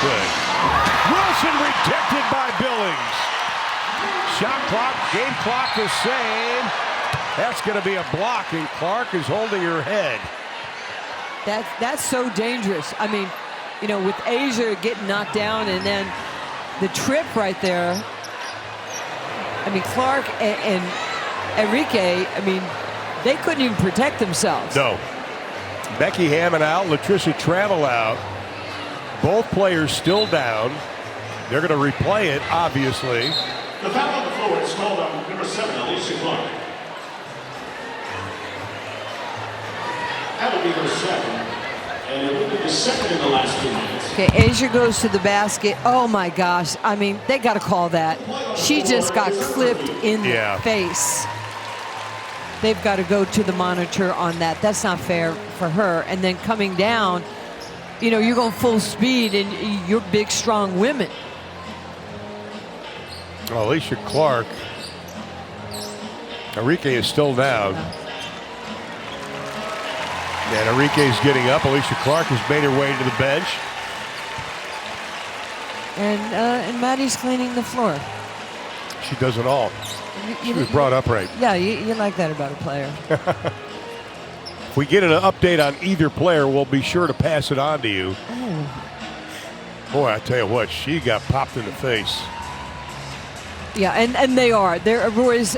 good. Wilson rejected by Billings. Shot clock, game clock the same. That's going to be a block, and Clark is holding her head. That's so dangerous. I mean, you know, with Asia getting knocked down and then the trip right there. I mean, Clark and Arike, I mean, they couldn't even protect themselves. No. Becky Hammond out, Latricia Trammell out. Both players still down. They're going to replay it, obviously. The foul on the floor is called on number 7, Alysha Clark. That will be her 7. And it will be the second in the last 2 minutes. Okay, Asia goes to the basket. Oh my gosh. I mean, they got to call that. She just got clipped in the face. They've got to go to the monitor on that. That's not fair for her. And then coming down, you know, you're going full speed and you're big, strong women. Alysha Clark. Arike is still down. And Arike is getting up. Alysha Clark has made her way to the bench. And Maddie's cleaning the floor. She does it all. She was brought up right. Yeah, you like that about a player. If we get an update on either player, we'll be sure to pass it on to you. Oh. Boy, I tell you what, she got popped in the face. Yeah, and they are. Roy's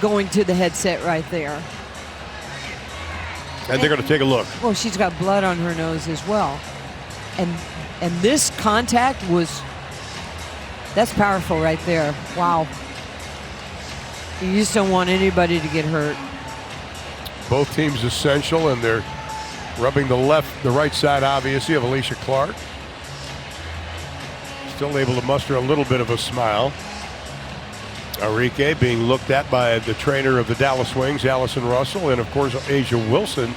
going to the headset right there. And they're going to take a look. Well, she's got blood on her nose as well. And this contact that's powerful right there. Wow. You just don't want anybody to get hurt. Both teams essential, and they're rubbing the right side, obviously, of Alysha Clark. Still able to muster a little bit of a smile. Arike being looked at by the trainer of the Dallas Wings, Allison Russell, and of course Asia Wilson.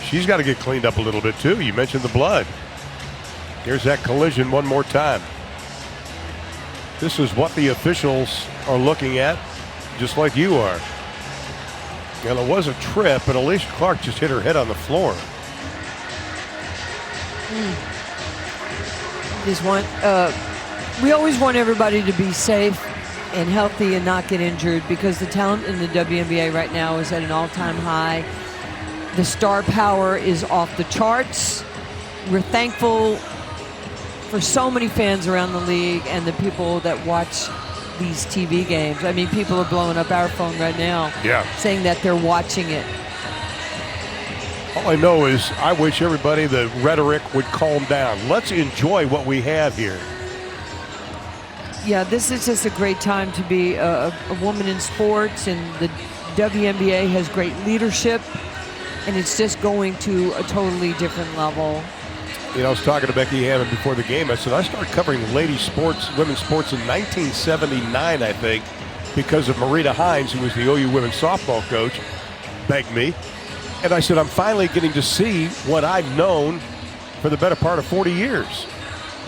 She's got to get cleaned up a little bit too. You mentioned the blood. Here's that collision one more time. This is what the officials are looking at, just like you are. And it was a trip, and Alysha Clark just hit her head on the floor. We always want everybody to be safe and healthy and not get injured, because the talent in the WNBA right now is at an all-time high. The star power is off the charts. We're thankful for so many fans around the league and the people that watch these TV games. I mean, people are blowing up our phone right now, saying that they're watching it. All I know is I wish everybody the rhetoric would calm down. Let's enjoy what we have here. Yeah, this is just a great time to be a woman in sports, and the WNBA has great leadership, and it's just going to a totally different level. You know, I was talking to Becky Hammond before the game. I said, I started covering ladies sports, women's sports in 1979, I think, because of Marita Hines, who was the OU women's softball coach, begged me. And I said, I'm finally getting to see what I've known for the better part of 40 years.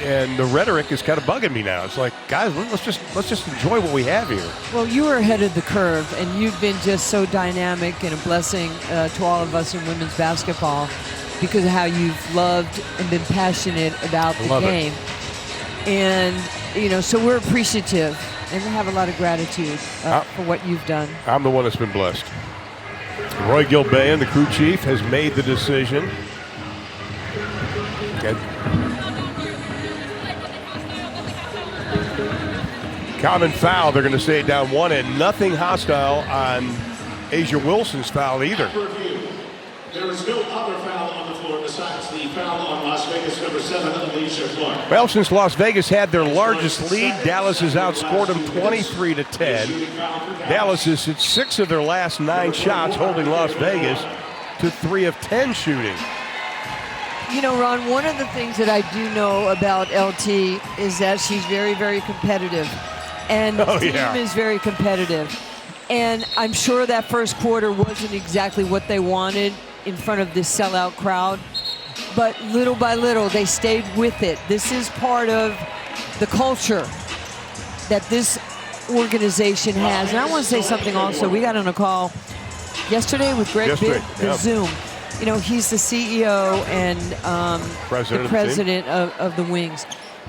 And the rhetoric is kind of bugging me now. It's like, guys, let's just enjoy what we have here. Well, you were ahead of the curve, and you've been just so dynamic and a blessing to all of us in women's basketball, because of how you've loved and been passionate about the game. And, you know, so we're appreciative and we have a lot of gratitude for what you've done. I'm the one that's been blessed. Roy Gilbayan, the crew chief, has made the decision. Okay. Common foul. They're going to say it down one, and nothing hostile on Asia Wilson's foul either. There is no other foul on the floor besides the foul on Las Vegas number 7, Alysha Clark. Well, since Las Vegas had their largest lead, Dallas has outscored them 23-10. Dallas has hit 6 of their last 9 shots, holding Las Vegas to 3 of 10 shooting. You know, Ron, one of the things that I do know about LT is that she's very, very competitive. And the team is very competitive. And I'm sure that first quarter wasn't exactly what they wanted in front of this sellout crowd. But little by little, they stayed with it. This is part of the culture that this organization has. And I want to say something also. We got on a call yesterday with Greg Bibb, the Zoom. You know, he's the CEO and the president of the Wings.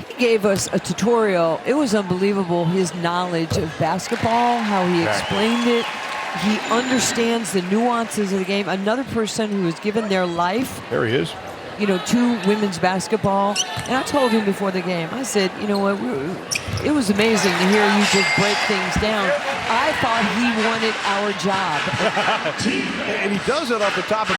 He gave us a tutorial. It was unbelievable, his knowledge of basketball, how he explained it. He understands the nuances of the game. Another person who has given their life. There he is. You know, to women's basketball. And I told him before the game, I said, you know what, it was amazing to hear you just break things down. I thought he wanted our job. And he does it off the top of